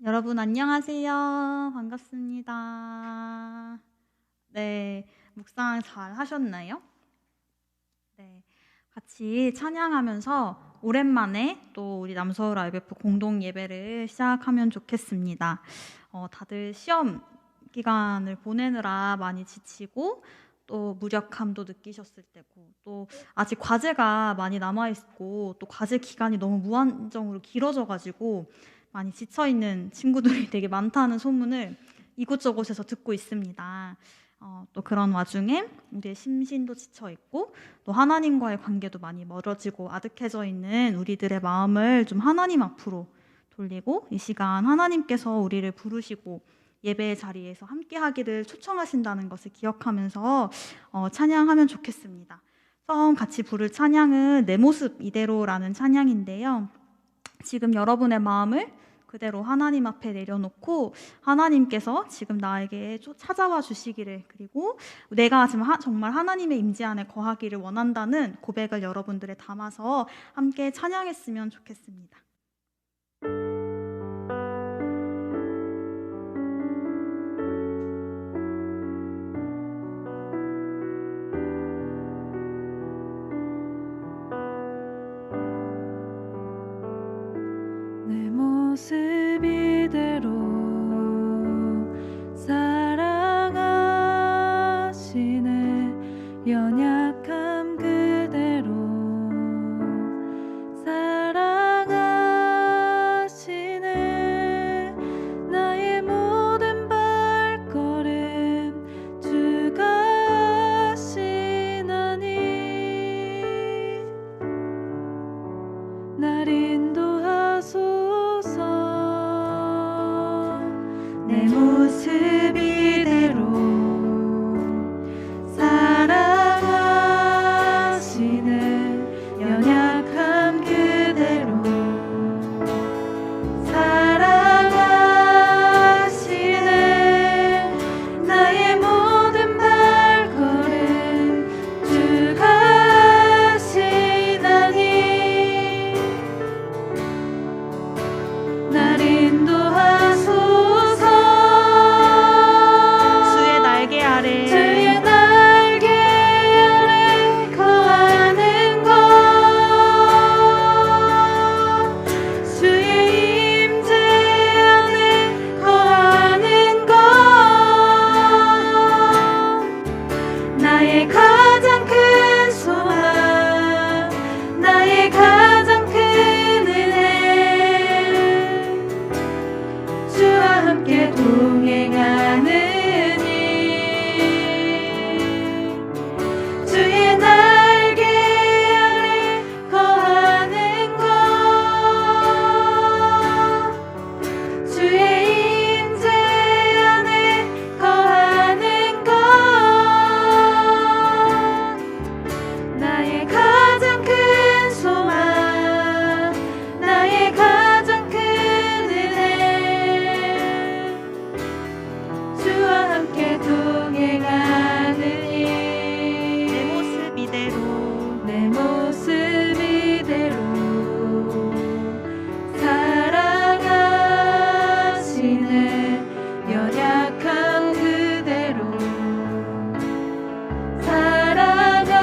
여러분 안녕하세요. 반갑습니다. 네. 묵상 잘 하셨나요? 네. 같이 찬양하면서 오랜만에 또 우리 남서울 IBF 공동 예배를 시작하면 좋겠습니다. 다들 시험 기간을 보내느라 많이 지치고 또 무력함도 느끼셨을 테고 또 아직 과제가 많이 남아 있고 또 과제 기간이 너무 무한정으로 길어져 가지고 많이 지쳐 있는 친구들이 되게 많다는 소문을 이곳저곳에서 듣고 있습니다. 또 그런 와중에 우리의 심신도 지쳐 있고 또 하나님과의 관계도 많이 멀어지고 아득해져 있는 우리들의 마음을 좀 하나님 앞으로 돌리고 이 시간 하나님께서 우리를 부르시고 예배의 자리에서 함께 하기를 초청하신다는 것을 기억하면서 찬양하면 좋겠습니다. 처음 같이 부를 찬양은 내 모습 이대로라는 찬양인데요. 지금 여러분의 마음을 그대로 하나님 앞에 내려놓고 하나님께서 지금 나에게 찾아와 주시기를, 그리고 내가 지금 정말 하나님의 임재 안에 거하기를 원한다는 고백을 여러분들에 담아서 함께 찬양했으면 좋겠습니다. 내 모습 이대로 사랑하시네. 연약함 그대로 사랑하시네. 나의 모든 발걸음 주가 하시나니 날 인도하소서. 내 모습 이대로 사랑하시네. 연약함 그대로 사랑하시네. 나의 모든 발걸음 주가 하시나니 날 인도하소서. 주의 날개 아래 주의 날개 아래 거하는 것, 주의 임재 안에 거하는 것, 나의 가장 큰 소망, 나의 가장 큰 은혜, 주와 함께 동행하는 주의 날개 아래 거하는 것, 주의 임재 안에 거하는 것, 나의 가장 큰 소망, 나의 가장 큰 은혜, 주와 함께 동행하느니 내 모습 이대로 내 모습 이대로 사랑하시네. 연약함 그대로 사랑하시네.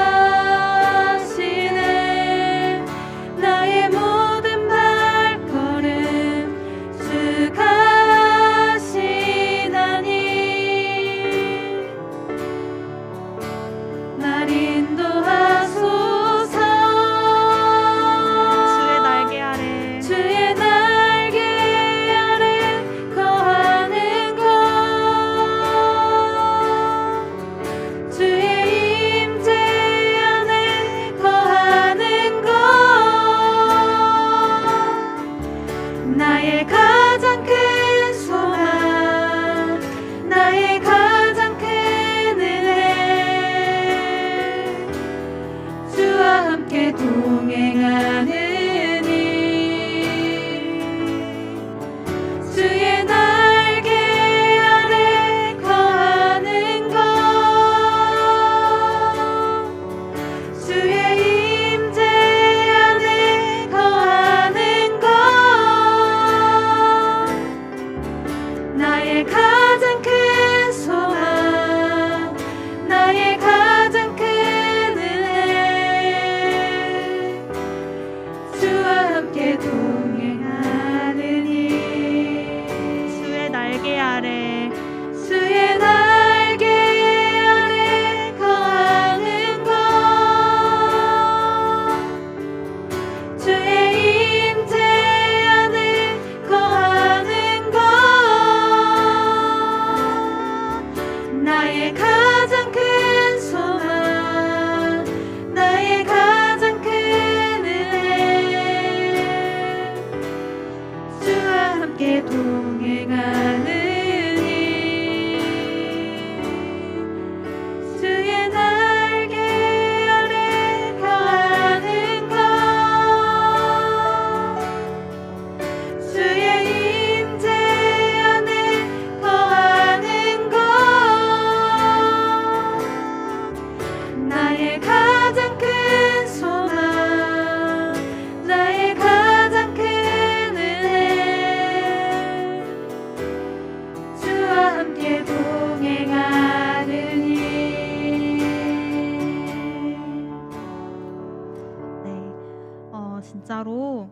진짜로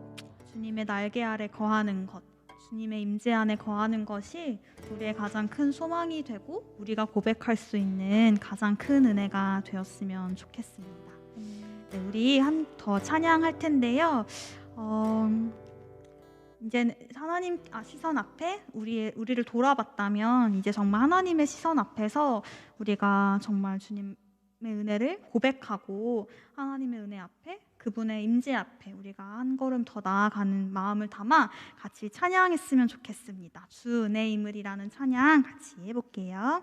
주님의 날개 아래 거하는 것, 주님의 임재 안에 거하는 것이 우리의 가장 큰 소망이 되고 우리가 고백할 수 있는 가장 큰 은혜가 되었으면 좋겠습니다. 네, 우리 더 찬양할 텐데요. 이제 하나님 시선 앞에 우리를 돌아봤다면 이제 정말 하나님의 시선 앞에서 우리가 정말 주님의 은혜를 고백하고 하나님의 은혜 앞에 그분의 임재 앞에 우리가 한 걸음 더 나아가는 마음을 담아 같이 찬양했으면 좋겠습니다. 주 은혜임을이라는 찬양 같이 해볼게요.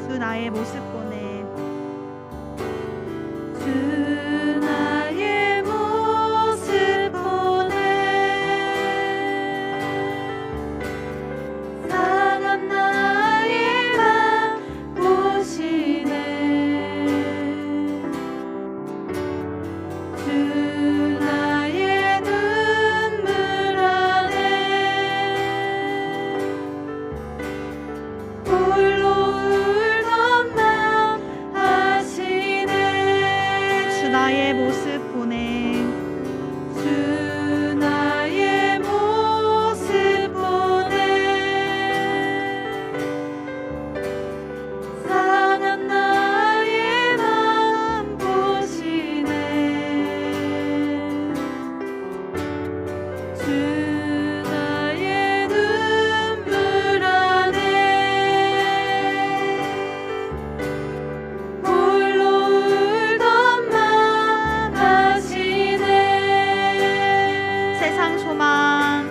주 나의 모습 보내 주 나의 모습 보내 상한 나의 맘 보시네 주 나의 눈물 안에 홀로 울던 맘 아시네 주 나의 모습 보내 주 나의 모습 보내 상한 나의 맘 보시네 주 나의 눈물 안에 홀로 울던 맘 아시네 세상 소망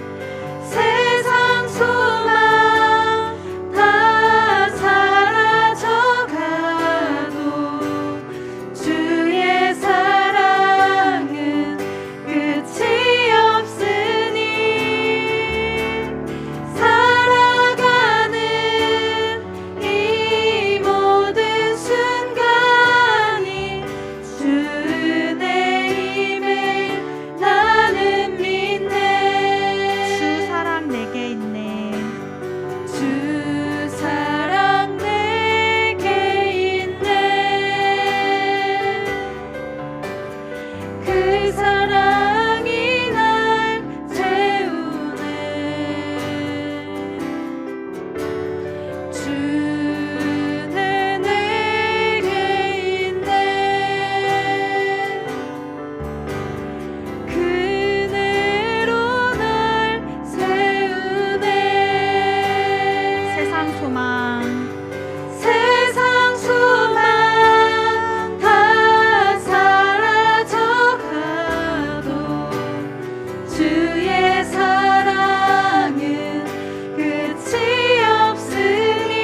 세상 소망 다 사라져가도 주의 사랑은 끝이 없으니 살아가는 이 모든 순간이 주 은혜임을 나는 믿네 주 사랑 내게 있네 주 사랑 내게 있네 그 사랑이 날 채우네 주 은혜 내게 있네 그 은혜로 날 세우네 세상 소망 세상 소망 다 사라져가도 주의 사랑은 끝이 없으니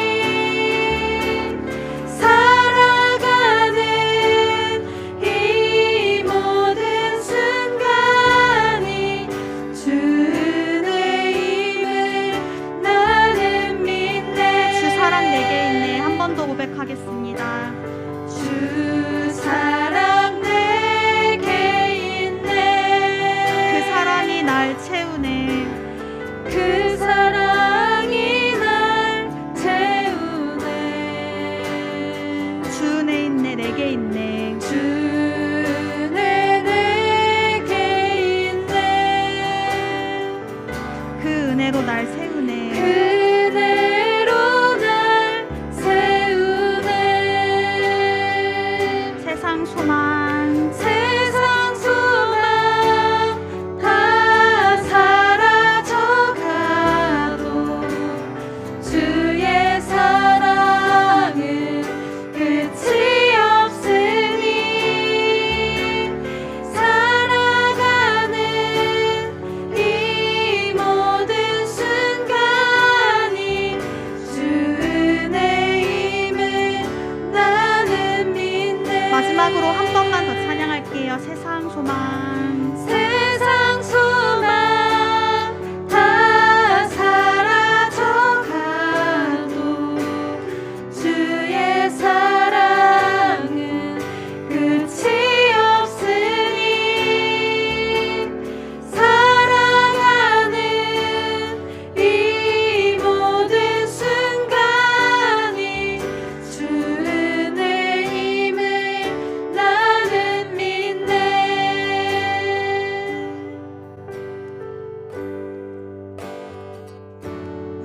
살아가는 이 모든 순간이 주 은혜임을 나는 믿네 주 사랑 내게 있네 한 번 더 고백하겠습니다. 주 사랑 내게 있네 그 사랑이 날 채우네 그 사랑이 날 채우네 주 은혜 있네 내게 있네 주 은혜 내게 있네 그 은혜로 날 세우네 그 은혜로 날 세우네 세상 소망 세상 소망 다 사라져가도 주의 사랑은 끝이 없으니 살아가는 이 모든 순간이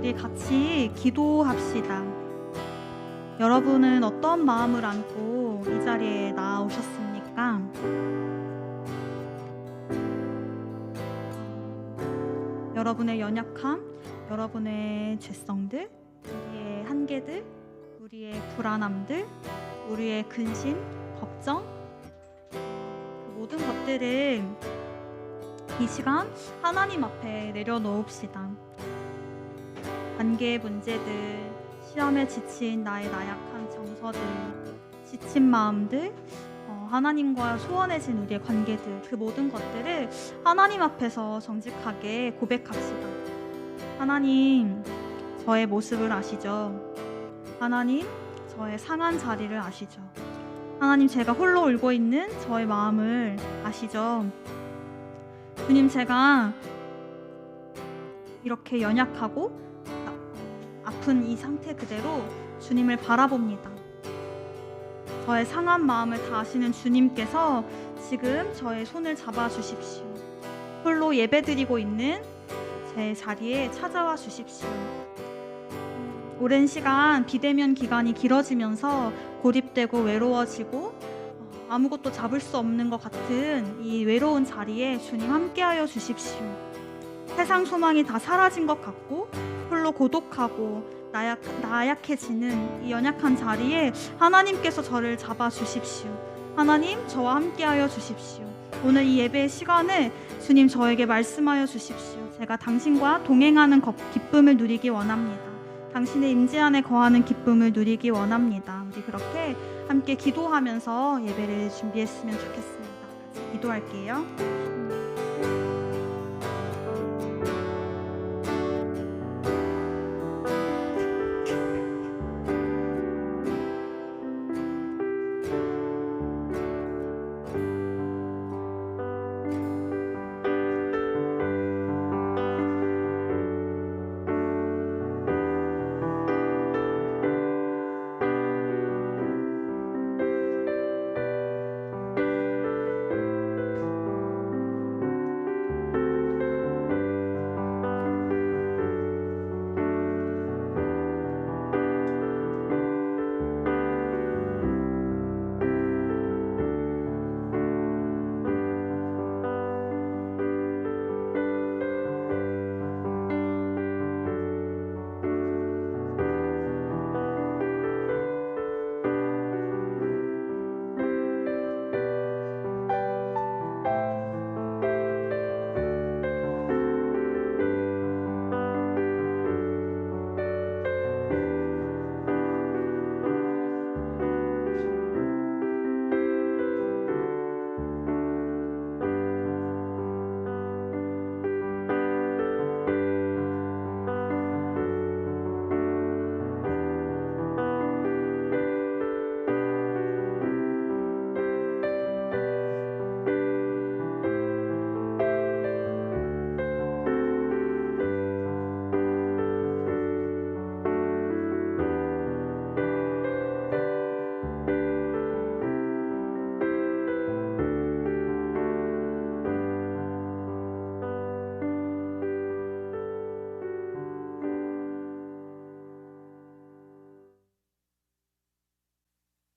우리 같이 기도합시다. 여러분은 어떤 마음을 안고 이 자리에 나오셨습니까? 여러분의 연약함, 여러분의 죄성들, 우리의 한계들, 우리의 불안함들, 우리의 근심, 걱정, 그 모든 것들을 이 시간 하나님 앞에 내려놓읍시다. 관계의 문제들, 시험에 지친 나의 나약한 정서들, 지친 마음들, 하나님과 소원해진 우리의 관계들, 그 모든 것들을 하나님 앞에서 정직하게 고백합시다. 하나님, 저의 모습을 아시죠? 하나님, 저의 상한 자리를 아시죠? 하나님, 제가 홀로 울고 있는 저의 마음을 아시죠? 주님, 제가 이렇게 연약하고 아픈 이 상태 그대로 주님을 바라봅니다. 저의 상한 마음을 다 아시는 주님께서 지금 저의 손을 잡아주십시오. 홀로 예배드리고 있는 제 자리에 찾아와 주십시오. 오랜 시간 비대면 기간이 길어지면서 고립되고 외로워지고 아무것도 잡을 수 없는 것 같은 이 외로운 자리에 주님 함께하여 주십시오. 세상 소망이 다 사라진 것 같고 홀로 고독하고 나약해지는 이 연약한 자리에 하나님께서 저를 잡아주십시오. 하나님, 저와 함께하여 주십시오. 오늘 이 예배의 시간을 주님 저에게 말씀하여 주십시오. 제가 당신과 동행하는 기쁨을 누리기 원합니다. 당신의 임재 안에 거하는 기쁨을 누리기 원합니다. 우리 그렇게 함께 기도하면서 예배를 준비했으면 좋겠습니다. 같이 기도할게요.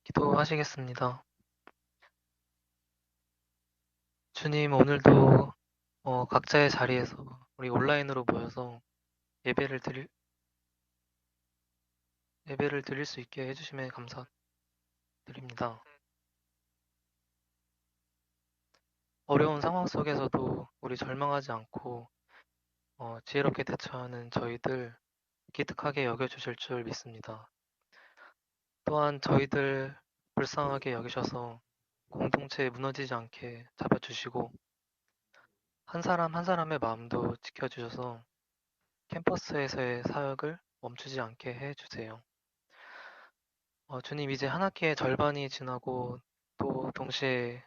기도하시겠습니다. 주님, 오늘도 각자의 자리에서 우리 온라인으로 모여서 예배를 드릴 수 있게 해주심에 감사드립니다. 어려운 상황 속에서도 우리 절망하지 않고 지혜롭게 대처하는 저희들 기특하게 여겨주실 줄 믿습니다. 또한 저희들 불쌍하게 여기셔서 공동체에 무너지지 않게 잡아주시고 한 사람 한 사람의 마음도 지켜주셔서 캠퍼스에서의 사역을 멈추지 않게 해주세요. 주님, 이제 한 학기의 절반이 지나고 또 동시에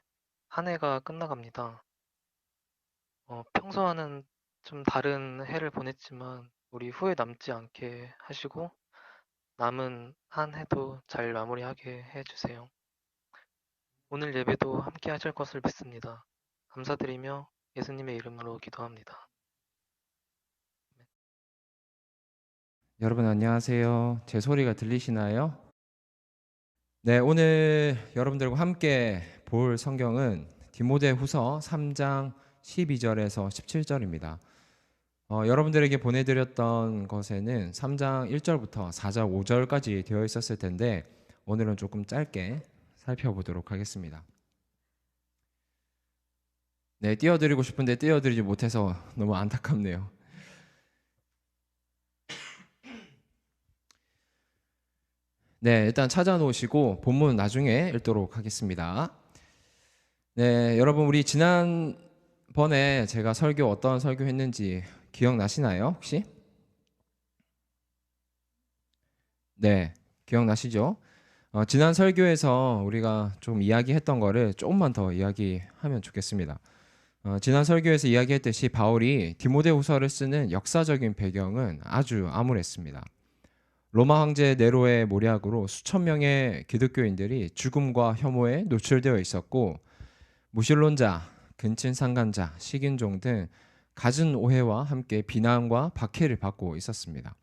한 해가 끝나갑니다. 평소와는 좀 다른 해를 보냈지만 우리 후회 남지 않게 하시고 남은 한 해도 잘 마무리하게 해주세요. 오늘 예배도 함께 하실 것을 믿습니다. 감사드리며 예수님의 이름으로 기도합니다. 여러분 안녕하세요. 제 소리가 들리시나요? 네, 오늘 여러분들과 함께 볼 성경은 디모데후서 3장 12절에서 17절입니다. 여러분들에게 보내드렸던 것에는 3장 1절부터 4장 5절까지 되어 있었을 텐데 오늘은 조금 짧게 살펴보도록 하겠습니다. 네, 띄워드리고 싶은데 띄워드리지 못해서 너무 안타깝네요. 네, 일단 찾아놓으시고 본문 나중에 읽도록 하겠습니다. 네, 여러분 우리 지난번에 제가 어떤 설교 했는지 기억나시나요? 혹시? 네, 기억나시죠? 지난 설교에서 우리가 좀 이야기했던 거를 조금만 더 이야기하면 좋겠습니다. 지난 설교에서 이야기했듯이 바울이 디모데후서를 쓰는 역사적인 배경은 아주 암울했습니다. 로마 황제 네로의 모략으로 수천 명의 기독교인들이 죽음과 혐오에 노출되어 있었고 무신론자, 근친상간자, 식인종 등 갖은 오해와 함께 비난과 박해를 받고 있었습니다.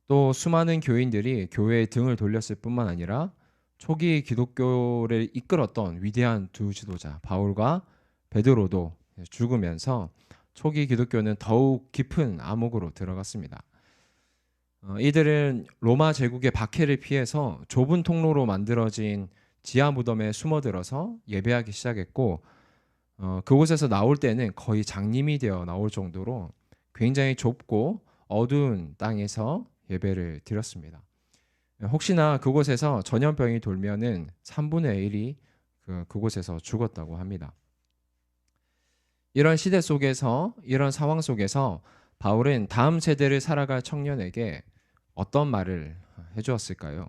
또 수많은 교인들이 교회에 등을 돌렸을 뿐만 아니라 초기 기독교를 이끌었던 위대한 두 지도자 바울과 베드로도 죽으면서 초기 기독교는 더욱 깊은 암흑으로 들어갔습니다. 이들은 로마 제국의 박해를 피해서 좁은 통로로 만들어진 지하 무덤에 숨어들어서 예배하기 시작했고 그곳에서 나올 때는 거의 장님이 되어 나올 정도로 굉장히 좁고 어두운 땅에서 예배를 드렸습니다. 혹시나 그곳에서 전염병이 돌면은 3분의 1이 그곳에서 죽었다고 합니다. 이런 시대 속에서 이런 상황 속에서 바울은 다음 세대를 살아갈 청년에게 어떤 말을 해주었을까요?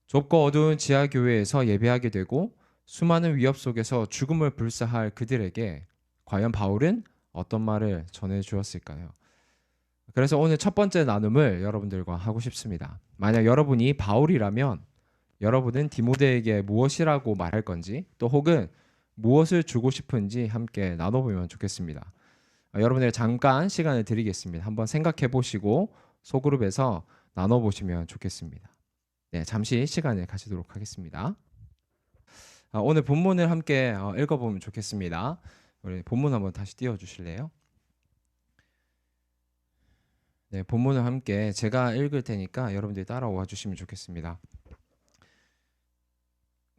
좁고 어두운 지하교회에서 예배하게 되고 수많은 위협 속에서 죽음을 불사할 그들에게 과연 바울은 어떤 말을 전해주었을까요? 그래서 오늘 첫 번째 나눔을 여러분들과 하고 싶습니다. 만약 여러분이 바울이라면 여러분은 디모데에게 무엇이라고 말할 건지 또 혹은 무엇을 주고 싶은지 함께 나눠보면 좋겠습니다. 여러분들 잠깐 시간을 드리겠습니다. 한번 생각해 보시고 소그룹에서 나눠보시면 좋겠습니다. 네, 잠시 시간을 가지도록 하겠습니다. 오늘 본문을 함께 읽어보면 좋겠습니다. 우리 본문 한번 다시 띄워주실래요? 네, 본문을 함께 제가 읽을 테니까 여러분들이 따라와 주시면 좋겠습니다.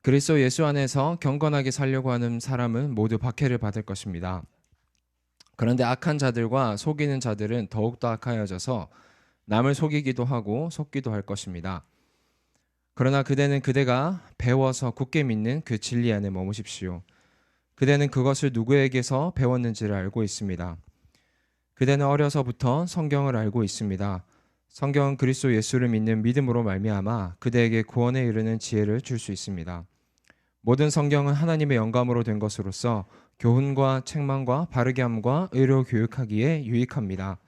그리스도 예수 안에서 경건하게 살려고 하는 사람은 모두 박해를 받을 것입니다. 그런데 악한 자들과 속이는 자들은 더욱더 악하여져서 남을 속이기도 하고 속기도 할 것입니다. 그러나 그대가 배워서 굳게 믿는 그 진리 안에 머무십시오. 그대는 그것을 누구에게서 배웠는지를 알고 있습니다. 그대는 어려서부터 성경을 알고 있습니다. 성경은 그리스도 예수를 믿는 믿음으로 말미암아 그대에게 구원에 이르는 지혜를 줄 수 있습니다. 모든 성경은 하나님의 영감으로 된 것으로서 교훈과 책망과 바르게 함과 의로 교육하기에 유익합니다.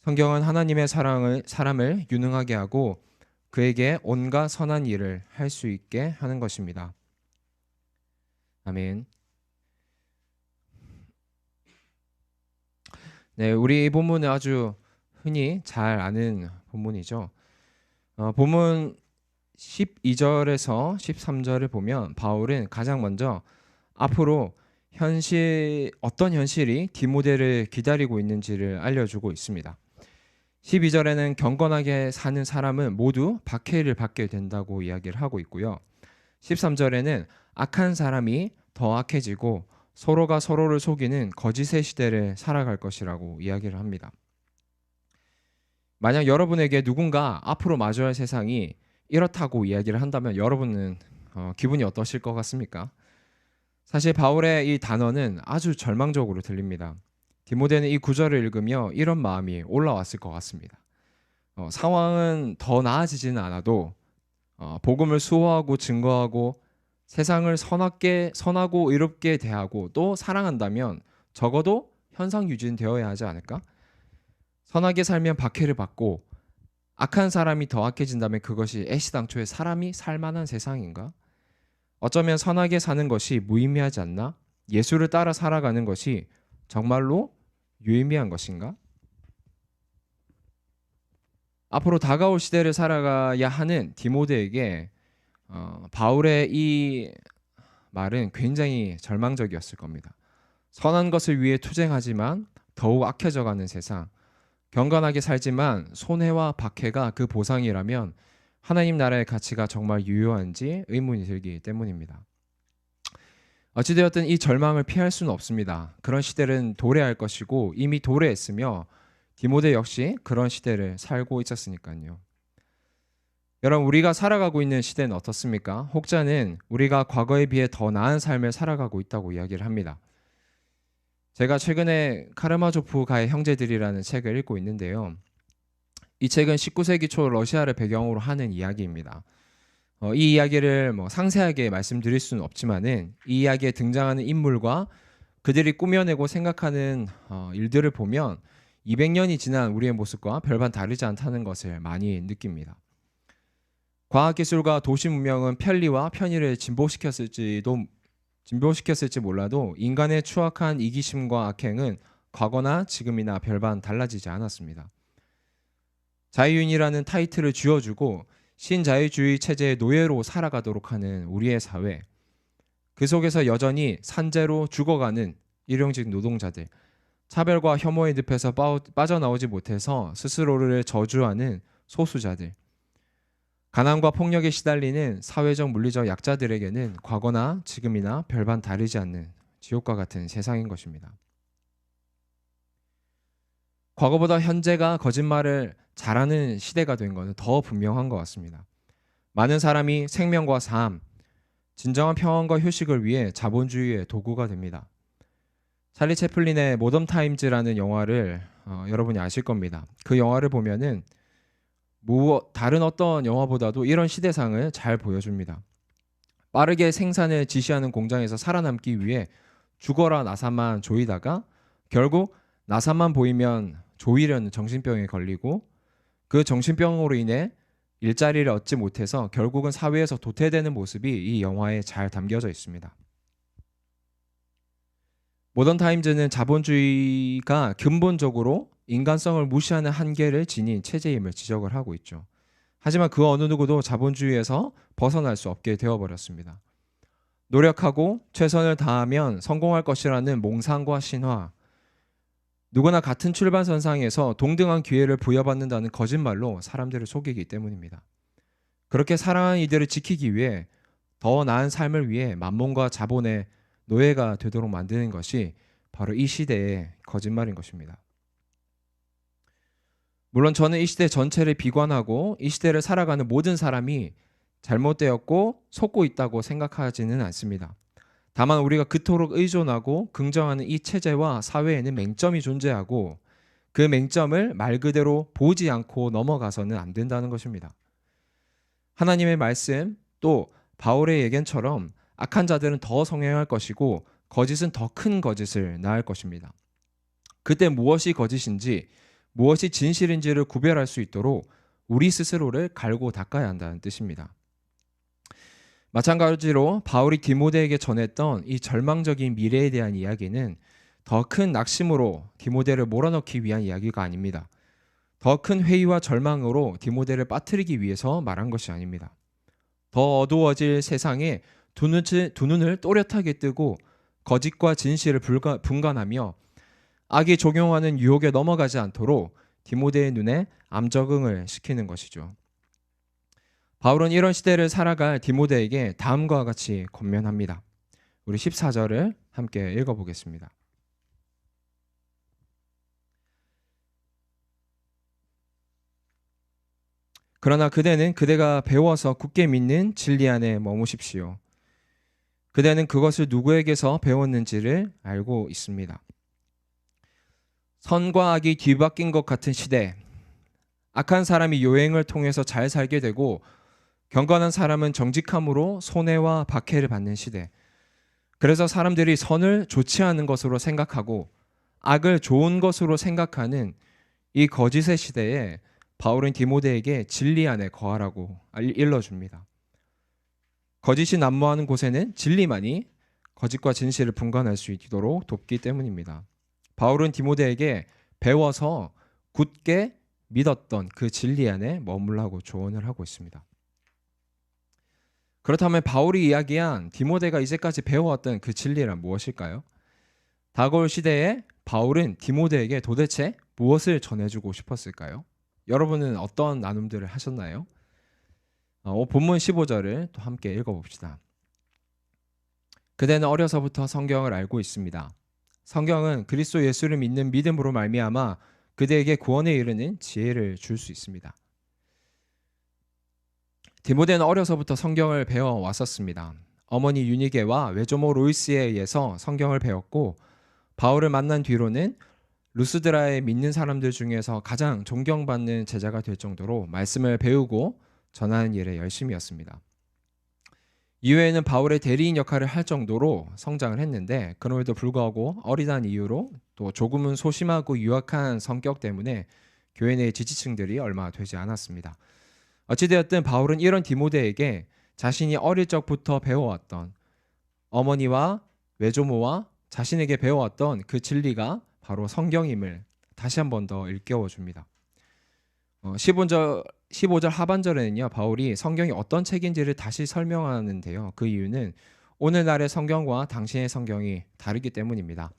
성경은 하나님의 사람을 유능하게 하고 그에게 온갖 선한 일을 할 수 있게 하는 것입니다. 아멘. 네, 우리 이 본문은 아주 흔히 잘 아는 본문이죠. 본문 12절에서 13절을 보면 바울은 가장 먼저 앞으로 어떤 현실이 디모데를 기다리고 있는지를 알려주고 있습니다. 12절에는 경건하게 사는 사람은 모두 박해를 받게 된다고 이야기를 하고 있고요. 13절에는 악한 사람이 더 악해지고 서로가 서로를 속이는 거짓의 시대를 살아갈 것이라고 이야기를 합니다. 만약 여러분에게 누군가 앞으로 마주할 세상이 이렇다고 이야기를 한다면 여러분은 기분이 어떠실 것 같습니까? 사실 바울의 이 단어는 아주 절망적으로 들립니다. 디모데는 이 구절을 읽으며 이런 마음이 올라왔을 것 같습니다. 상황은 더 나아지지는 않아도 복음을 수호하고 증거하고 세상을 선하고 의롭게 대하고 또 사랑한다면 적어도 현상 유지는 되어야 하지 않을까? 선하게 살면 박해를 받고 악한 사람이 더 악해진다면 그것이 애시당초에 사람이 살만한 세상인가? 어쩌면 선하게 사는 것이 무의미하지 않나? 예수를 따라 살아가는 것이 정말로 유의미한 것인가? 앞으로 다가올 시대를 살아가야 하는 디모데에게 바울의 이 말은 굉장히 절망적이었을 겁니다. 선한 것을 위해 투쟁하지만 더욱 악해져가는 세상, 경건하게 살지만 손해와 박해가 그 보상이라면 하나님 나라의 가치가 정말 유효한지 의문이 들기 때문입니다. 어찌되었든 이 절망을 피할 수는 없습니다. 그런 시대는 도래할 것이고 이미 도래했으며 디모데 역시 그런 시대를 살고 있었으니까요. 여러분, 우리가 살아가고 있는 시대는 어떻습니까? 혹자는 우리가 과거에 비해 더 나은 삶을 살아가고 있다고 이야기를 합니다. 제가 최근에 카르마조프가의 형제들이라는 책을 읽고 있는데요. 이 책은 19세기 초 러시아를 배경으로 하는 이야기입니다. 이 이야기를 상세하게 말씀드릴 수는 없지만은 이 이야기에 등장하는 인물과 그들이 꾸며내고 생각하는 일들을 보면 200년이 지난 우리의 모습과 별반 다르지 않다는 것을 많이 느낍니다. 과학기술과 도시 문명은 편리와 편의를 진보시켰을지 몰라도 인간의 추악한 이기심과 악행은 과거나 지금이나 별반 달라지지 않았습니다. 자유인이라는 타이틀을 쥐어주고 신자유주의 체제의 노예로 살아가도록 하는 우리의 사회, 그 속에서 여전히 산재로 죽어가는 일용직 노동자들, 차별과 혐오의 늪에서 빠져나오지 못해서 스스로를 저주하는 소수자들, 가난과 폭력에 시달리는 사회적 물리적 약자들에게는 과거나 지금이나 별반 다르지 않는 지옥과 같은 세상인 것입니다. 과거보다 현재가 거짓말을 잘하는 시대가 된 것은 더 분명한 것 같습니다. 많은 사람이 생명과 삶, 진정한 평안과 휴식을 위해 자본주의의 도구가 됩니다. 찰리 채플린의 모던 타임즈라는 영화를 여러분이 아실 겁니다. 그 영화를 보면은 다른 어떤 영화보다도 이런 시대상을 잘 보여줍니다. 빠르게 생산을 지시하는 공장에서 살아남기 위해 죽어라 나사만 조이다가 결국 나사만 보이면 조이려는 정신병에 걸리고 그 정신병으로 인해 일자리를 얻지 못해서 결국은 사회에서 도태되는 모습이 이 영화에 잘 담겨져 있습니다. 모던 타임즈는 자본주의가 근본적으로 인간성을 무시하는 한계를 지닌 체제임을 지적을 하고 있죠. 하지만 그 어느 누구도 자본주의에서 벗어날 수 없게 되어버렸습니다. 노력하고 최선을 다하면 성공할 것이라는 몽상과 신화, 누구나 같은 출발선상에서 동등한 기회를 부여받는다는 거짓말로 사람들을 속이기 때문입니다. 그렇게 사랑하는 이들을 지키기 위해 더 나은 삶을 위해 만몬과 자본의 노예가 되도록 만드는 것이 바로 이 시대의 거짓말인 것입니다. 물론 저는 이 시대 전체를 비관하고 이 시대를 살아가는 모든 사람이 잘못되었고 속고 있다고 생각하지는 않습니다. 다만 우리가 그토록 의존하고 긍정하는 이 체제와 사회에는 맹점이 존재하고 그 맹점을 말 그대로 보지 않고 넘어가서는 안 된다는 것입니다. 하나님의 말씀 또 바울의 예견처럼 악한 자들은 더 성행할 것이고 거짓은 더 큰 거짓을 낳을 것입니다. 그때 무엇이 거짓인지 무엇이 진실인지를 구별할 수 있도록 우리 스스로를 갈고 닦아야 한다는 뜻입니다. 마찬가지로 바울이 디모데에게 전했던 이 절망적인 미래에 대한 이야기는 더 큰 낙심으로 디모데를 몰아넣기 위한 이야기가 아닙니다. 더 큰 회의와 절망으로 디모데를 빠뜨리기 위해서 말한 것이 아닙니다. 더 어두워질 세상에 두 눈을 또렷하게 뜨고 거짓과 진실을 분간하며 악이 종용하는 유혹에 넘어가지 않도록 디모데의 눈에 암적응을 시키는 것이죠. 바울은 이런 시대를 살아갈 디모데에게 다음과 같이 권면합니다. 우리 14절을 함께 읽어보겠습니다. 그러나 그대는 그대가 배워서 굳게 믿는 진리 안에 머무십시오. 그대는 그것을 누구에게서 배웠는지를 알고 있습니다. 선과 악이 뒤바뀐 것 같은 시대, 악한 사람이 요행을 통해서 잘 살게 되고 경건한 사람은 정직함으로 손해와 박해를 받는 시대, 그래서 사람들이 선을 좋지 않은 것으로 생각하고 악을 좋은 것으로 생각하는 이 거짓의 시대에 바울은 디모데에게 진리 안에 거하라고 일러줍니다. 거짓이 난무하는 곳에는 진리만이 거짓과 진실을 분간할 수 있도록 돕기 때문입니다. 바울은 디모데에게 배워서 굳게 믿었던 그 진리 안에 머물라고 조언을 하고 있습니다. 그렇다면 바울이 이야기한 디모데가 이제까지 배워왔던 그 진리란 무엇일까요? 다가올 시대에 바울은 디모데에게 도대체 무엇을 전해주고 싶었을까요? 여러분은 어떤 나눔들을 하셨나요? 본문 15절을 또 함께 읽어봅시다. 그대는 어려서부터 성경을 알고 있습니다. 성경은 그리스도 예수를 믿는 믿음으로 말미암아 그대에게 구원에 이르는 지혜를 줄 수 있습니다. 디모데는 어려서부터 성경을 배워왔었습니다. 어머니 유니게와 외조모 로이스에 의해서 성경을 배웠고 바울을 만난 뒤로는 루스드라의 믿는 사람들 중에서 가장 존경받는 제자가 될 정도로 말씀을 배우고 전하는 일에 열심이었습니다. 이후에는 바울의 대리인 역할을 할 정도로 성장을 했는데 그럼에도 불구하고 어리다는 이유로 또 조금은 소심하고 유약한 성격 때문에 교회 내 지지층들이 얼마 되지 않았습니다. 어찌되었든 바울은 이런 디모데에게 자신이 어릴 적부터 배워왔던 어머니와 외조모와 자신에게 배워왔던 그 진리가 바로 성경임을 다시 한 번 더 일깨워 줍니다. 15절 하반절에는요, 바울이 성경이 어떤 책인지를 다시 설명하는데요. 그 이유는 오늘날의 성경과 당신의 성경이 다르기 때문입니다.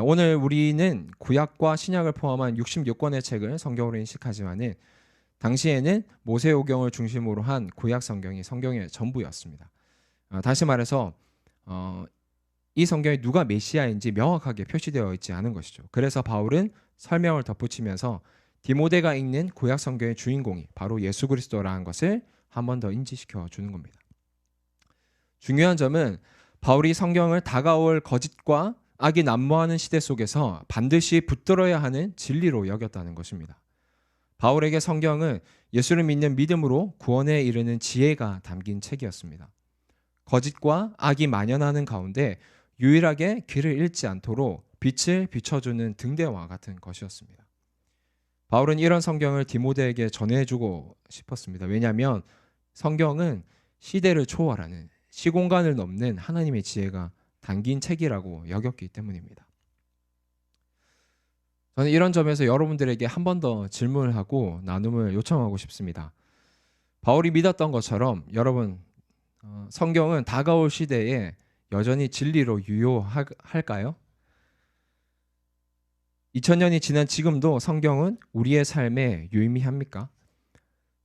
오늘 우리는 구약과 신약을 포함한 66권의 책을 성경으로 인식하지만은 당시에는 모세오경을 중심으로 한 구약 성경이 성경의 전부였습니다. 다시 말해서 이 성경에 누가 메시아인지 명확하게 표시되어 있지 않은 것이죠. 그래서 바울은 설명을 덧붙이면서 디모데가 읽는 구약 성경의 주인공이 바로 예수 그리스도라는 것을 한 번 더 인지시켜 주는 겁니다. 중요한 점은 바울이 성경을 다가올 거짓과 악이 난무하는 시대 속에서 반드시 붙들어야 하는 진리로 여겼다는 것입니다. 바울에게 성경은 예수를 믿는 믿음으로 구원에 이르는 지혜가 담긴 책이었습니다. 거짓과 악이 만연하는 가운데 유일하게 길을 잃지 않도록 빛을 비춰주는 등대와 같은 것이었습니다. 바울은 이런 성경을 디모데에게 전해주고 싶었습니다. 왜냐하면 성경은 시대를 초월하는 시공간을 넘는 하나님의 지혜가 담긴 책이라고 여겼기 때문입니다. 저는 이런 점에서 여러분들에게 한 번 더 질문을 하고 나눔을 요청하고 싶습니다. 바울이 믿었던 것처럼 여러분 성경은 다가올 시대에 여전히 진리로 유효할까요? 2000년이 지난 지금도 성경은 우리의 삶에 유의미합니까?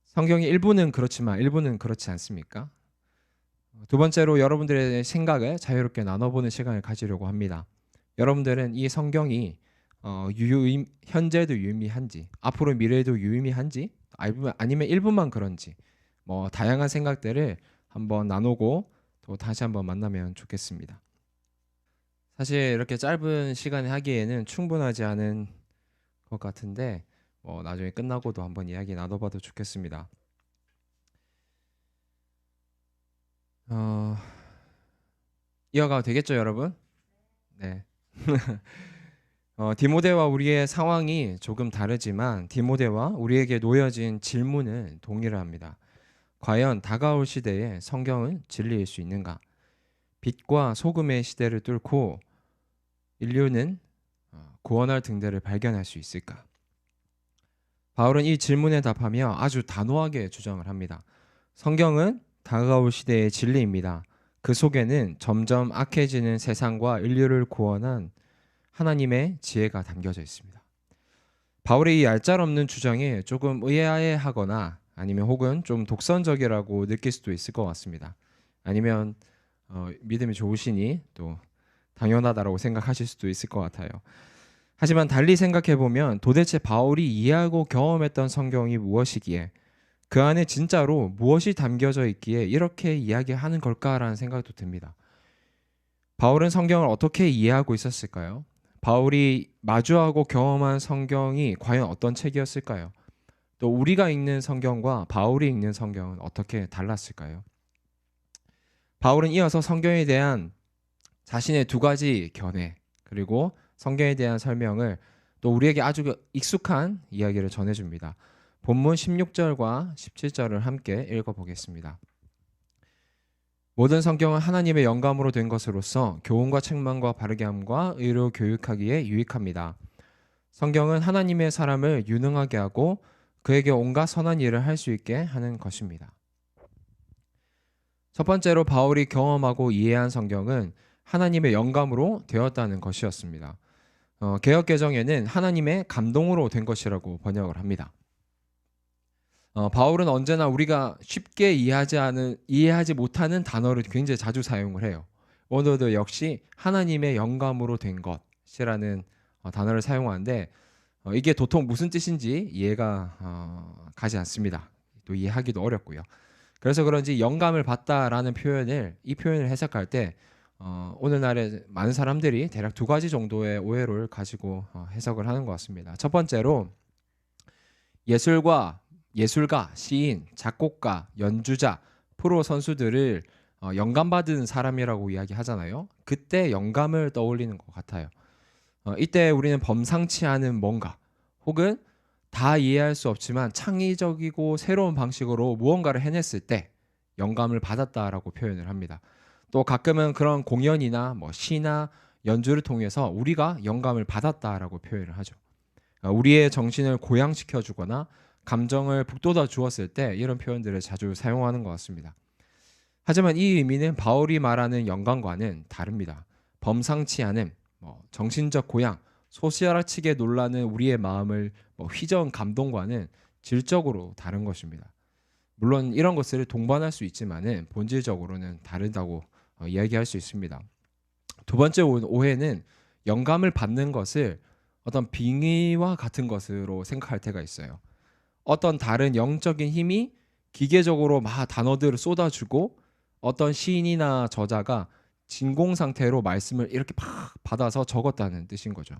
성경의 일부는 그렇지만 일부는 그렇지 않습니까? 두 번째로 여러분들의 생각을 자유롭게 나눠보는 시간을 가지려고 합니다. 여러분들은 이 성경이 현재도 유의미한지, 앞으로 미래에도 유의미한지, 아니면 일부만 그런지 다양한 생각들을 한번 나누고 또 다시 한번 만나면 좋겠습니다. 사실 이렇게 짧은 시간에 하기에는 충분하지 않은 것 같은데 나중에 끝나고도 한번 이야기 나눠봐도 좋겠습니다. 이어가도 되겠죠, 여러분? 네. 디모데와 우리의 상황이 조금 다르지만 디모데와 우리에게 놓여진 질문은 동일합니다. 과연 다가올 시대에 성경은 진리일 수 있는가? 빛과 소금의 시대를 뚫고 인류는 구원할 등대를 발견할 수 있을까? 바울은 이 질문에 답하며 아주 단호하게 주장을 합니다. 성경은 다가올 시대의 진리입니다. 그 속에는 점점 악해지는 세상과 인류를 구원한 하나님의 지혜가 담겨져 있습니다. 바울의 이 얄짤없는 주장에 조금 의아해하거나 아니면 혹은 좀 독선적이라고 느낄 수도 있을 것 같습니다. 아니면 믿음이 좋으시니 또 당연하다라고 생각하실 수도 있을 것 같아요. 하지만 달리 생각해보면 도대체 바울이 이해하고 경험했던 성경이 무엇이기에 그 안에 진짜로 무엇이 담겨져 있기에 이렇게 이야기하는 걸까라는 생각도 듭니다. 바울은 성경을 어떻게 이해하고 있었을까요? 바울이 마주하고 경험한 성경이 과연 어떤 책이었을까요? 또 우리가 읽는 성경과 바울이 읽는 성경은 어떻게 달랐을까요? 바울은 이어서 성경에 대한 자신의 두 가지 견해 그리고 성경에 대한 설명을 또 우리에게 아주 익숙한 이야기를 전해줍니다. 본문 16절과 17절을 함께 읽어보겠습니다. 모든 성경은 하나님의 영감으로 된 것으로서 교훈과 책망과 바르게 함과 의로 교육하기에 유익합니다. 성경은 하나님의 사람을 유능하게 하고 그에게 온갖 선한 일을 할 수 있게 하는 것입니다. 첫 번째로 바울이 경험하고 이해한 성경은 하나님의 영감으로 되었다는 것이었습니다. 개역개정에는 하나님의 감동으로 된 것이라고 번역을 합니다. 바울은 언제나 우리가 쉽게 이해하지 못하는 단어를 굉장히 자주 사용을 해요. 오늘도 역시 하나님의 영감으로 된 것이라는 단어를 사용하는데 이게 도통 무슨 뜻인지 이해가 가지 않습니다. 또 이해하기도 어렵고요. 그래서 그런지 영감을 받다라는 이 표현을 해석할 때 오늘날에 많은 사람들이 대략 두 가지 정도의 오해를 가지고 해석을 하는 것 같습니다. 첫 번째로 예술가, 시인, 작곡가, 연주자, 프로 선수들을 영감받은 사람이라고 이야기하잖아요. 그때 영감을 떠올리는 것 같아요. 이때 우리는 범상치 않은 뭔가 혹은 다 이해할 수 없지만 창의적이고 새로운 방식으로 무언가를 해냈을 때 영감을 받았다라고 표현을 합니다. 또 가끔은 그런 공연이나 시나 연주를 통해서 우리가 영감을 받았다라고 표현을 하죠. 우리의 정신을 고양시켜 주거나 감정을 북돋아 주었을 때 이런 표현들을 자주 사용하는 것 같습니다. 하지만 이 의미는 바울이 말하는 영감과는 다릅니다. 범상치 않음, 정신적 고양, 소시아라치게 놀라는 우리의 마음을 휘저은 감동과는 질적으로 다른 것입니다. 물론 이런 것을 동반할 수 있지만은 본질적으로는 다르다고 이야기할 수 있습니다. 두 번째 오해는 영감을 받는 것을 어떤 빙의와 같은 것으로 생각할 때가 있어요. 어떤 다른 영적인 힘이 기계적으로 막 단어들을 쏟아주고 어떤 시인이나 저자가 진공 상태로 말씀을 이렇게 막 받아서 적었다는 뜻인 거죠.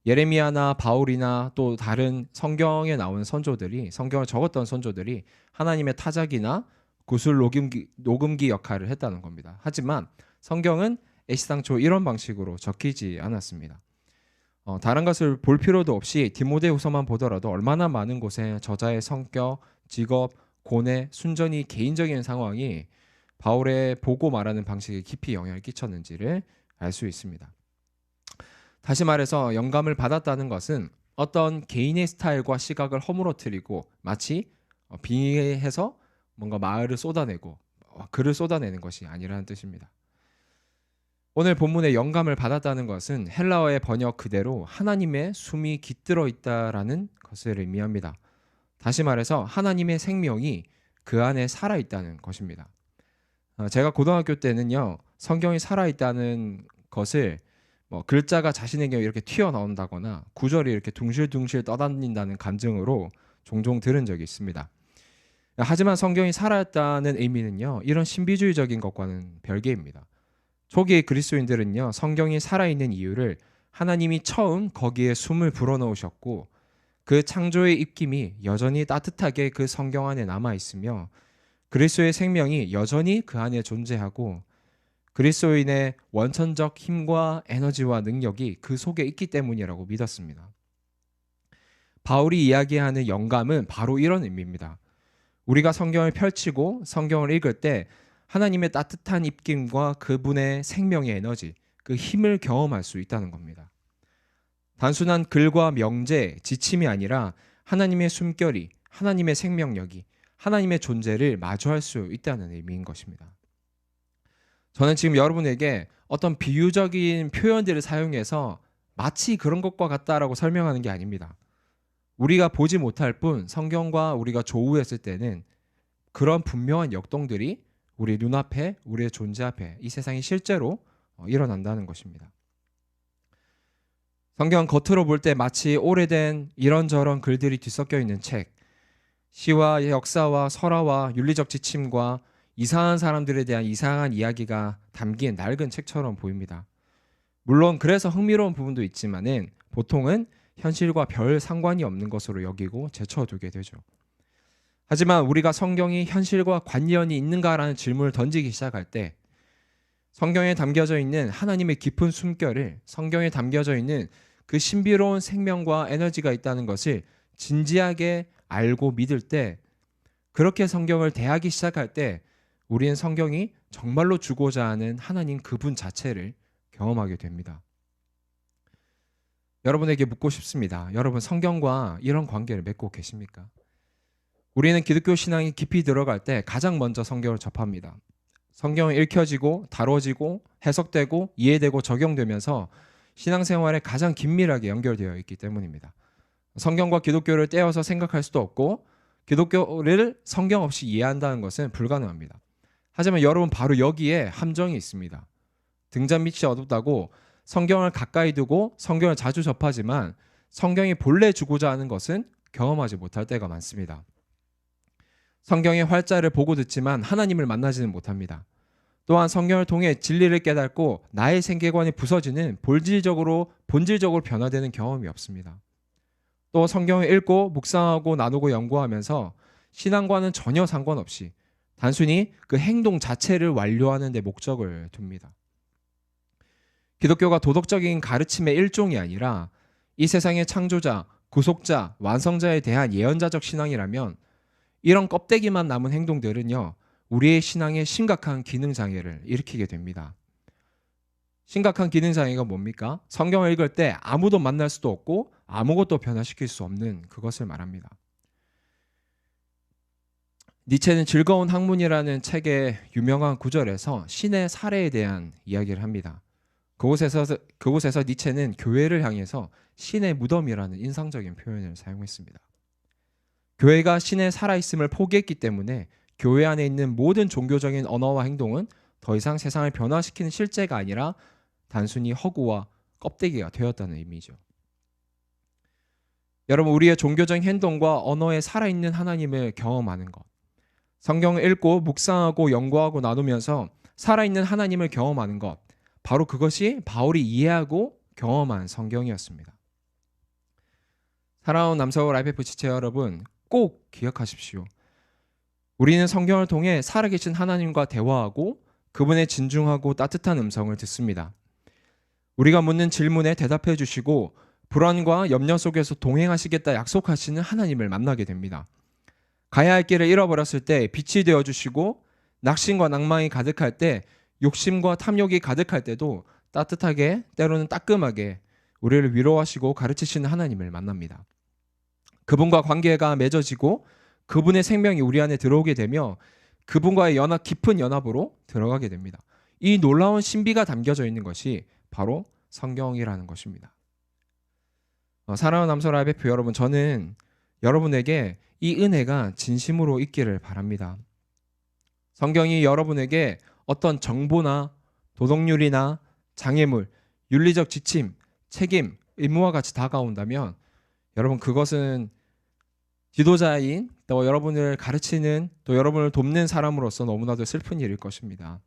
예레미야나 바울이나 또 다른 성경에 나오는 성경을 적었던 선조들이 하나님의 타작이나 구술 녹음기 역할을 했다는 겁니다. 하지만 성경은 애시당초 이런 방식으로 적히지 않았습니다. 다른 것을 볼 필요도 없이 디모데후서만 보더라도 얼마나 많은 곳에 저자의 성격, 직업, 고뇌, 순전히 개인적인 상황이 바울의 보고 말하는 방식에 깊이 영향을 끼쳤는지를 알 수 있습니다. 다시 말해서 영감을 받았다는 것은 어떤 개인의 스타일과 시각을 허물어뜨리고 마치 빙의해서 뭔가 말을 쏟아내고 글을 쏟아내는 것이 아니라는 뜻입니다. 오늘 본문의 영감을 받았다는 것은 헬라어의 번역 그대로 하나님의 숨이 깃들어 있다라는 것을 의미합니다. 다시 말해서 하나님의 생명이 그 안에 살아있다는 것입니다. 제가 고등학교 때는요, 성경이 살아있다는 것을 글자가 자신에게 이렇게 튀어나온다거나 구절이 이렇게 둥실둥실 떠다닌다는 감정으로 종종 들은 적이 있습니다. 하지만 성경이 살아있다는 의미는요, 이런 신비주의적인 것과는 별개입니다. 초기 그리스도인들은요, 성경이 살아있는 이유를 하나님이 처음 거기에 숨을 불어넣으셨고 그 창조의 입김이 여전히 따뜻하게 그 성경 안에 남아있으며 그리스도의 생명이 여전히 그 안에 존재하고 그리스도인의 원천적 힘과 에너지와 능력이 그 속에 있기 때문이라고 믿었습니다. 바울이 이야기하는 영감은 바로 이런 의미입니다. 우리가 성경을 펼치고 성경을 읽을 때 하나님의 따뜻한 입김과 그분의 생명의 에너지, 그 힘을 경험할 수 있다는 겁니다. 단순한 글과 명제, 지침이 아니라 하나님의 숨결이, 하나님의 생명력이, 하나님의 존재를 마주할 수 있다는 의미인 것입니다. 저는 지금 여러분에게 어떤 비유적인 표현들을 사용해서 마치 그런 것과 같다라고 설명하는 게 아닙니다. 우리가 보지 못할 뿐 성경과 우리가 조우했을 때는 그런 분명한 역동들이 우리 눈앞에, 우리의 존재 앞에 이 세상이 실제로 일어난다는 것입니다. 성경 겉으로 볼 때 마치 오래된 이런저런 글들이 뒤섞여 있는 책, 시와 역사와 설화와 윤리적 지침과 이상한 사람들에 대한 이상한 이야기가 담긴 낡은 책처럼 보입니다. 물론 그래서 흥미로운 부분도 있지만은 보통은 현실과 별 상관이 없는 것으로 여기고 제쳐두게 되죠. 하지만 우리가 성경이 현실과 관련이 있는가라는 질문을 던지기 시작할 때 성경에 담겨져 있는 하나님의 깊은 숨결을, 성경에 담겨져 있는 그 신비로운 생명과 에너지가 있다는 것을 진지하게 알고 믿을 때, 그렇게 성경을 대하기 시작할 때 우리는 성경이 정말로 주고자 하는 하나님 그분 자체를 경험하게 됩니다. 여러분에게 묻고 싶습니다. 여러분 성경과 이런 관계를 맺고 계십니까? 우리는 기독교 신앙이 깊이 들어갈 때 가장 먼저 성경을 접합니다. 성경이 읽혀지고 다뤄지고 해석되고 이해되고 적용되면서 신앙생활에 가장 긴밀하게 연결되어 있기 때문입니다. 성경과 기독교를 떼어서 생각할 수도 없고 기독교를 성경 없이 이해한다는 것은 불가능합니다. 하지만 여러분, 바로 여기에 함정이 있습니다. 등잔 밑이 어둡다고 성경을 가까이 두고 성경을 자주 접하지만 성경이 본래 주고자 하는 것은 경험하지 못할 때가 많습니다. 성경의 활자를 보고 듣지만 하나님을 만나지는 못합니다. 또한 성경을 통해 진리를 깨닫고 나의 세계관이 부서지는 본질적으로 변화되는 경험이 없습니다. 또 성경을 읽고 묵상하고 나누고 연구하면서 신앙과는 전혀 상관없이 단순히 그 행동 자체를 완료하는 데 목적을 둡니다. 기독교가 도덕적인 가르침의 일종이 아니라 이 세상의 창조자, 구속자, 완성자에 대한 예언자적 신앙이라면 이런 껍데기만 남은 행동들은요, 우리의 신앙에 심각한 기능장애를 일으키게 됩니다. 심각한 기능장애가 뭡니까? 성경을 읽을 때 아무도 만날 수도 없고 아무것도 변화시킬 수 없는 그것을 말합니다. 니체는 즐거운 학문이라는 책의 유명한 구절에서 신의 사례에 대한 이야기를 합니다. 그곳에서 니체는 교회를 향해서 신의 무덤이라는 인상적인 표현을 사용했습니다. 교회가 신의 살아있음을 포기했기 때문에 교회 안에 있는 모든 종교적인 언어와 행동은 더 이상 세상을 변화시키는 실제가 아니라 단순히 허구와 껍데기가 되었다는 의미죠. 여러분, 우리의 종교적인 행동과 언어에 살아있는 하나님을 경험하는 것, 성경을 읽고 묵상하고 연구하고 나누면서 살아있는 하나님을 경험하는 것, 바로 그것이 바울이 이해하고 경험한 성경이었습니다. 사랑하는 남서울 IPF 지체 여러분, 꼭 기억하십시오. 우리는 성경을 통해 살아계신 하나님과 대화하고 그분의 진중하고 따뜻한 음성을 듣습니다. 우리가 묻는 질문에 대답해 주시고 불안과 염려 속에서 동행하시겠다 약속하시는 하나님을 만나게 됩니다. 가야 할 길을 잃어버렸을 때 빛이 되어주시고 낙심과 낭망이 가득할 때, 욕심과 탐욕이 가득할 때도 따뜻하게, 때로는 따끔하게 우리를 위로하시고 가르치시는 하나님을 만납니다. 그분과 관계가 맺어지고 그분의 생명이 우리 안에 들어오게 되며 그분과의 깊은 연합으로 들어가게 됩니다. 이 놀라운 신비가 담겨져 있는 것이 바로 성경이라는 것입니다. 사랑하는 남서울 IPF 여러분, 저는 여러분에게 이 은혜가 진심으로 있기를 바랍니다. 성경이 여러분에게 어떤 정보나 도덕률이나 장애물, 윤리적 지침, 책임, 의무와 같이 다가온다면 여러분, 그것은 지도자인 또 여러분을 가르치는 또 여러분을 돕는 사람으로서 너무나도 슬픈 일일 것입니다.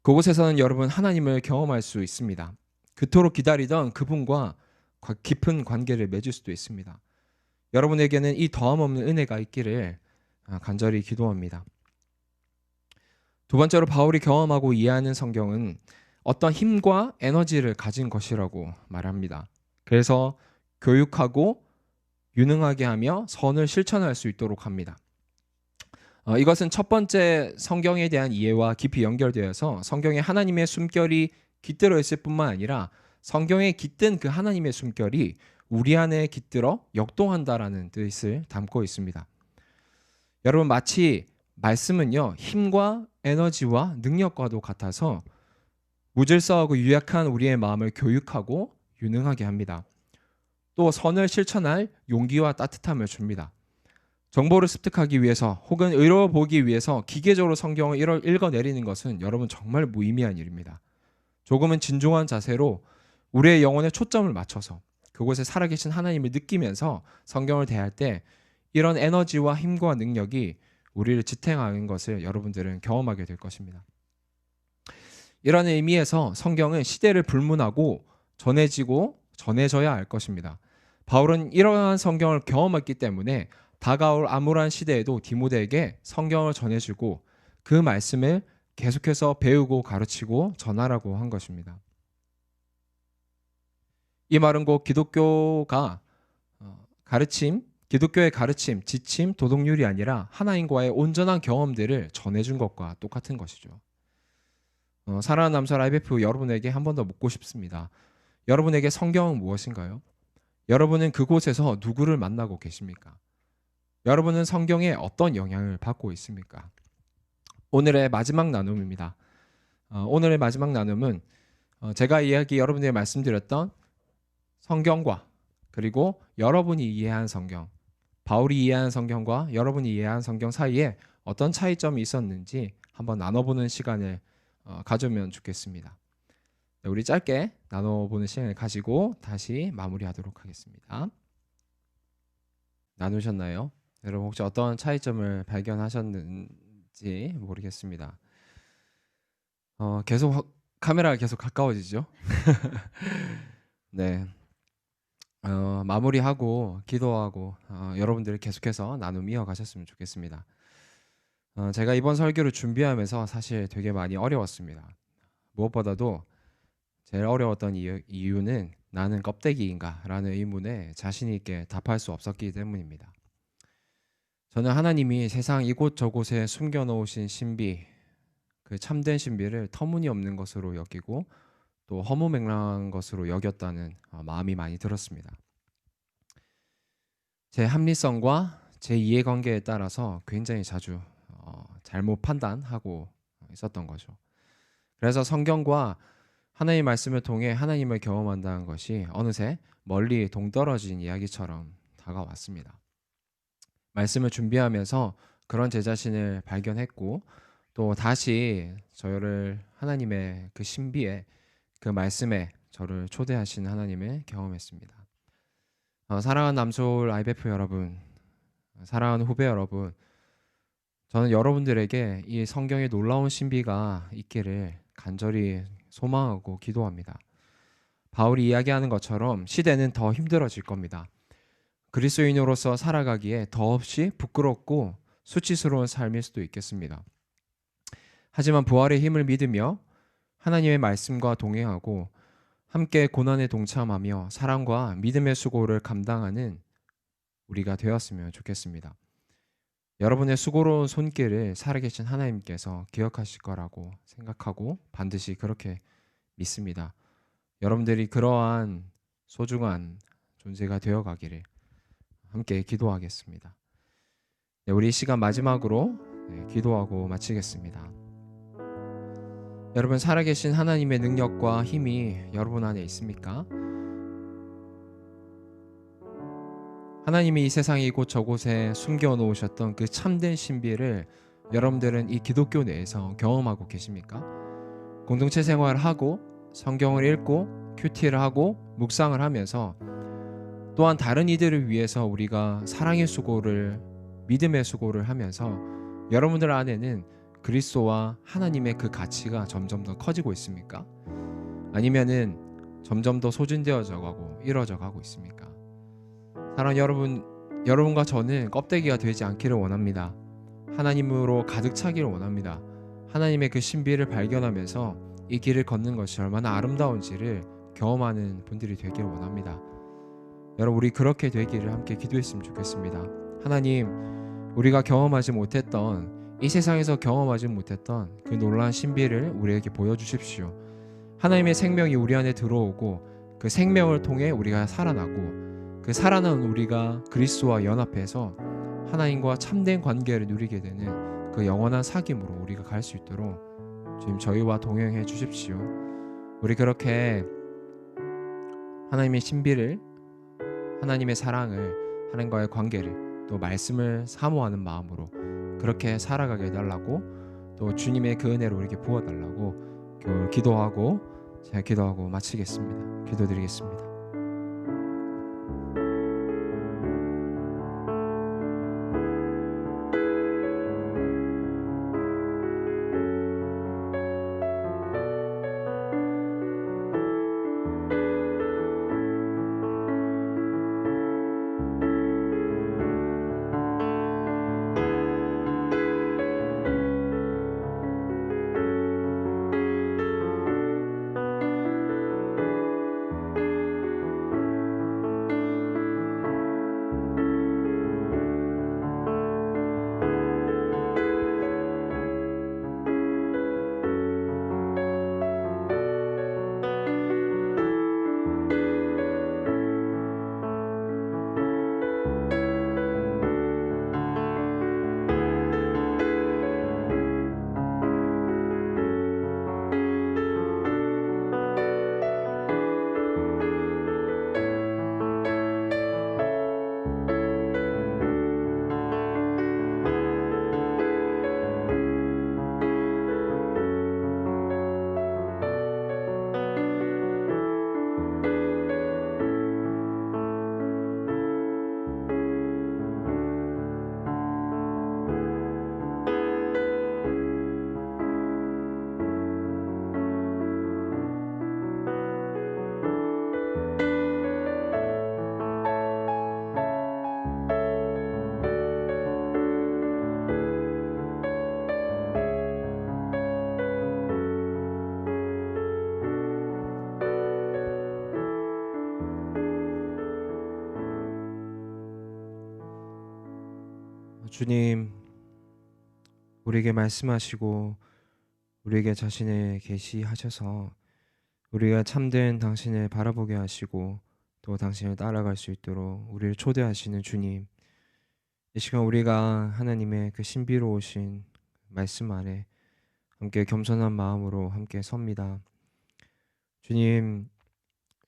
그곳에서는 여러분 하나님을 경험할 수 있습니다. 그토록 기다리던 그분과 깊은 관계를 맺을 수도 있습니다. 여러분에게는 이 더함없는 은혜가 있기를 간절히 기도합니다. 두 번째로 바울이 경험하고 이해하는 성경은 어떤 힘과 에너지를 가진 것이라고 말합니다. 그래서 교육하고 유능하게 하며 선을 실천할 수 있도록 합니다. 이것은 첫 번째 성경에 대한 이해와 깊이 연결되어서 성경에 하나님의 숨결이 깃들어 있을 뿐만 아니라 성경에 깃든 그 하나님의 숨결이 우리 안에 깃들어 역동한다라는 뜻을 담고 있습니다. 여러분, 마치 말씀은요, 힘과 에너지와 능력과도 같아서 무질서하고 유약한 우리의 마음을 교육하고 유능하게 합니다. 또 선을 실천할 용기와 따뜻함을 줍니다. 정보를 습득하기 위해서 혹은 의로워 보기 위해서 기계적으로 성경을 읽어내리는 것은 여러분 정말 무의미한 일입니다. 조금은 진중한 자세로 우리의 영혼에 초점을 맞춰서 그곳에 살아계신 하나님을 느끼면서 성경을 대할 때 이런 에너지와 힘과 능력이 우리를 지탱하는 것을 여러분들은 경험하게 될 것입니다. 이런 의미에서 성경은 시대를 불문하고 전해지고 전해져야 할 것입니다. 바울은 이러한 성경을 경험했기 때문에 다가올 암울한 시대에도 디모데에게 성경을 전해주고 그 말씀을 계속해서 배우고 가르치고 전하라고 한 것입니다. 이 말은 곧 기독교의 가르침, 지침, 도덕률이 아니라 하나님과의 온전한 경험들을 전해준 것과 똑같은 것이죠. 사랑하는 남서울 IPF 여러분에게 한 번 더 묻고 싶습니다. 여러분에게 성경은 무엇인가요? 여러분은 그곳에서 누구를 만나고 계십니까? 여러분은 성경에 어떤 영향을 받고 있습니까? 오늘의 마지막 나눔입니다. 오늘의 마지막 나눔은 제가 여러분들에게 말씀드렸던 성경과 그리고 여러분이 이해한 성경, 바울이 이해한 성경과 여러분이 이해한 성경 사이에 어떤 차이점이 있었는지 한번 나눠보는 시간을 가지면 좋겠습니다. 네, 우리 짧게 나눠보는 시간을 가지고 다시 마무리하도록 하겠습니다. 나누셨나요? 여러분 혹시 어떤 차이점을 발견하셨는지 모르겠습니다. 계속 카메라가 계속 가까워지죠? 네. 마무리하고 기도하고 여러분들이 계속해서 나눔 이어가셨으면 좋겠습니다. 제가 이번 설교를 준비하면서 사실 되게 많이 어려웠습니다. 무엇보다도 제일 어려웠던 이유는 나는 껍데기인가? 라는 의문에 자신 있게 답할 수 없었기 때문입니다. 저는 하나님이 세상 이곳저곳에 숨겨놓으신 신비, 그 참된 신비를 터무니없는 것으로 여기고 또 허무맹랑한 것으로 여겼다는 마음이 많이 들었습니다. 제 합리성과 제 이해관계에 따라서 굉장히 자주 잘못 판단하고 있었던 거죠. 그래서 성경과 하나님의 말씀을 통해 하나님을 경험한다는 것이 어느새 멀리 동떨어진 이야기처럼 다가왔습니다. 말씀을 준비하면서 그런 제 자신을 발견했고 또 다시 저를 하나님의 그 신비에 그 말씀에 저를 초대하신 하나님을 경험했습니다. 사랑하는 남서울 IBF 여러분, 사랑하는 후배 여러분, 저는 여러분들에게 이 성경의 놀라운 신비가 있기를 간절히 소망하고 기도합니다. 바울이 이야기하는 것처럼 시대는 더 힘들어질 겁니다. 그리스도인으로서 살아가기에 더없이 부끄럽고 수치스러운 삶일 수도 있겠습니다. 하지만 부활의 힘을 믿으며 하나님의 말씀과 동행하고 함께 고난에 동참하며 사랑과 믿음의 수고를 감당하는 우리가 되었으면 좋겠습니다. 여러분의 수고로운 손길을 살아계신 하나님께서 기억하실 거라고 생각하고 반드시 그렇게 믿습니다. 여러분들이 그러한 소중한 존재가 되어가기를 함께 기도하겠습니다. 네, 우리 이 시간 마지막으로 기도하고 마치겠습니다. 여러분, 살아계신 하나님의 능력과 힘이 여러분 안에 있습니까? 하나님이 이 세상 이곳저곳에 숨겨놓으셨던 그 참된 신비를 여러분들은 이 기독교 내에서 경험하고 계십니까? 공동체 생활을 하고 성경을 읽고 큐티를 하고 묵상을 하면서 또한 다른 이들을 위해서 우리가 사랑의 수고를 믿음의 수고를 하면서 여러분들 안에는 그리스도와 하나님의 그 가치가 점점 더 커지고 있습니까? 아니면은 점점 더 소진되어져 가고 이뤄져 가고 있습니까? 사랑하는 여러분, 여러분과 저는 껍데기가 되지 않기를 원합니다. 하나님으로 가득 차기를 원합니다. 하나님의 그 신비를 발견하면서 이 길을 걷는 것이 얼마나 아름다운지를 경험하는 분들이 되기를 원합니다. 여러분, 우리 그렇게 되기를 함께 기도했으면 좋겠습니다. 하나님, 우리가 경험하지 못했던 이 세상에서 경험하지 못했던 그 놀라운 신비를 우리에게 보여주십시오. 하나님의 생명이 우리 안에 들어오고 그 생명을 통해 우리가 살아나고 그 살아난 우리가 그리스도와 연합해서 하나님과 참된 관계를 누리게 되는 그 영원한 사귐으로 우리가 갈 수 있도록 주님 저희와 동행해 주십시오. 우리 그렇게 하나님의 신비를, 하나님의 사랑을, 하나님과의 관계를 또 말씀을 사모하는 마음으로 그렇게 살아가게 해달라고, 또 주님의 그 은혜를 우리에게 부어달라고 기도하고 제가 기도하고 마치겠습니다. 기도드리겠습니다. 주님, 우리에게 말씀하시고 우리에게 자신을 계시하셔서 우리가 참된 당신을 바라보게 하시고 또 당신을 따라갈 수 있도록 우리를 초대하시는 주님, 이 시간 우리가 하나님의 그 신비로우신 말씀 아래 함께 겸손한 마음으로 함께 섭니다. 주님,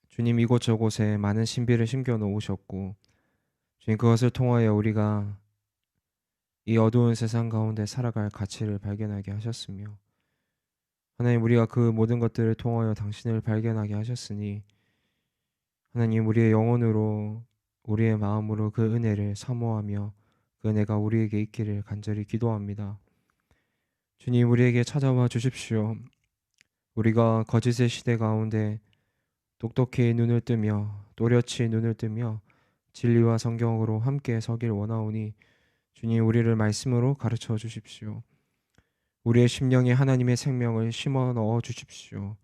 주님 이곳저곳에 많은 신비를 심겨 놓으셨고 주님 그것을 통하여 우리가 이 어두운 세상 가운데 살아갈 가치를 발견하게 하셨으며 하나님 우리가 그 모든 것들을 통하여 당신을 발견하게 하셨으니 하나님 우리의 영혼으로 우리의 마음으로 그 은혜를 사모하며 그 은혜가 우리에게 있기를 간절히 기도합니다. 주님 우리에게 찾아와 주십시오. 우리가 거짓의 시대 가운데 똑똑히 눈을 뜨며 또렷이 눈을 뜨며 진리와 성경으로 함께 서길 원하오니 주님 우리를 말씀으로 가르쳐 주십시오. 우리의 심령에 하나님의 생명을 심어 넣어 주십시오.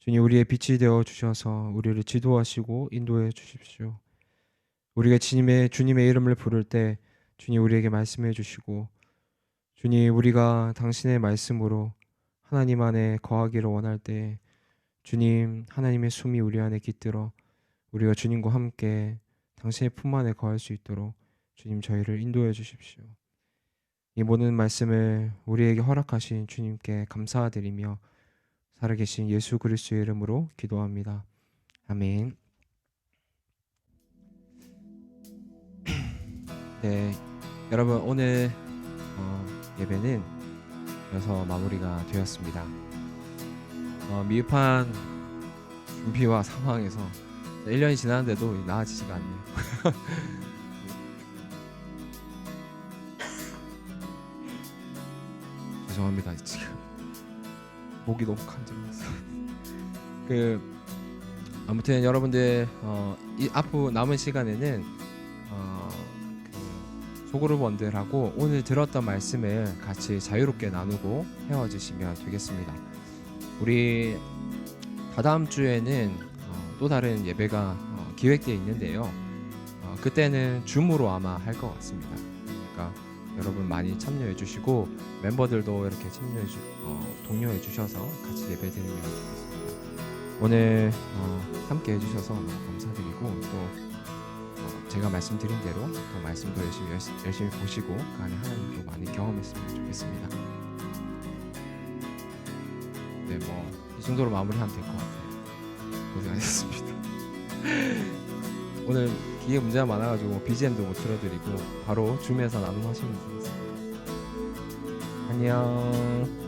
주님 우리의 빛이 되어 주셔서 우리를 지도하시고 인도해 주십시오. 우리가 주님의 이름을 부를 때 주님 우리에게 말씀해 주시고 주님 우리가 당신의 말씀으로 하나님 안에 거하기를 원할 때 주님 하나님의 숨이 우리 안에 깃들어 우리가 주님과 함께 당신의 품 안에 거할 수 있도록 주님 저희를 인도해 주십시오. 이 모든 말씀을 우리에게 허락하신 주님께 감사드리며 살아계신 예수 그리스도의 이름으로 기도합니다. 아멘. 네, 여러분 오늘 예배는 여기서 마무리가 되었습니다. 미흡한 준비와 상황에서 1년이 지났는데도 나아지지가 않네요. 죄송합니다. 지금 목이 너무 간절해서. 아무튼 여러분들 이 앞으로 남은 시간에는 소그룹원들하고 오늘 들었던 말씀을 같이 자유롭게 나누고 헤어지시면 되겠습니다. 우리 다다음 주에는 또 다른 예배가 기획되어 있는데요. 그때는 줌으로 아마 할 것 같습니다. 그러니까 여러분 많이 참여해 주시고 멤버들도 이렇게 독려해 주셔서 같이 예배 드리면 좋겠습니다. 오늘 함께 해주셔서 너무 감사드리고 또 제가 말씀드린 대로 또 말씀도 열심히 보시고 그 안에 하나님도 많이 경험했으면 좋겠습니다. 네, 이 정도로 마무리하면 될 것 같아요. 고생하셨습니다. 오늘 기계 문제가 많아가지고 BGM도 못 틀어드리고 바로 줌에서 나눔하시면 되겠습니다. 안녕.